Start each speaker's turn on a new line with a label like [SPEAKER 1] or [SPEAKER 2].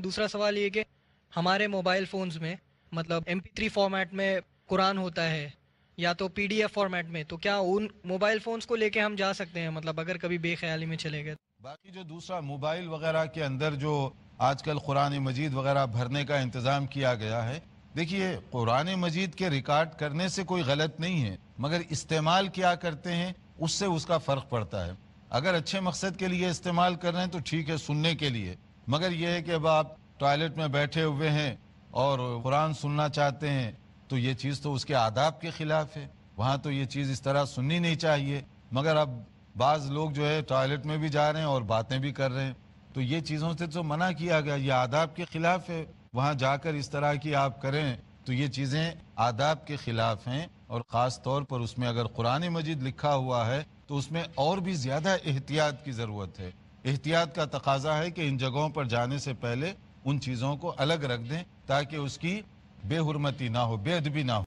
[SPEAKER 1] دوسرا سوال یہ کہ ہمارے موبائل فونز میں مطلب MP3 فارمیٹ میں قرآن ہوتا ہے یا تو PDF فارمیٹ میں، تو کیا ان موبائل فونز کو لے کے ہم جا سکتے ہیں مطلب اگر کبھی بے خیالی میں چلے گئے؟
[SPEAKER 2] باقی جو دوسرا موبائل وغیرہ کے اندر جو آج کل قرآن مجید وغیرہ بھرنے کا انتظام کیا گیا ہے، دیکھیے قرآن مجید کے ریکارڈ کرنے سے کوئی غلط نہیں ہے، مگر استعمال کیا کرتے ہیں اس سے اس کا فرق پڑتا ہے۔ اگر اچھے مقصد کے لیے استعمال کر رہے ہیں تو ٹھیک ہے سننے کے لیے، مگر یہ ہے کہ اب آپ ٹوائلٹ میں بیٹھے ہوئے ہیں اور قرآن سننا چاہتے ہیں تو یہ چیز تو اس کے آداب کے خلاف ہے، وہاں تو یہ چیز اس طرح سننی نہیں چاہیے۔ مگر اب بعض لوگ جو ہے ٹوائلٹ میں بھی جا رہے ہیں اور باتیں بھی کر رہے ہیں، تو یہ چیزوں سے تو منع کیا گیا، یہ آداب کے خلاف ہے، وہاں جا کر اس طرح کی آپ کریں تو یہ چیزیں آداب کے خلاف ہیں، اور خاص طور پر اس میں اگر قرآن مجید لکھا ہوا ہے تو اس میں اور بھی زیادہ احتیاط کی ضرورت ہے۔ احتیاط کا تقاضا ہے کہ ان جگہوں پر جانے سے پہلے ان چیزوں کو الگ رکھ دیں تاکہ اس کی بے حرمتی نہ ہو، بے ادبی نہ ہو۔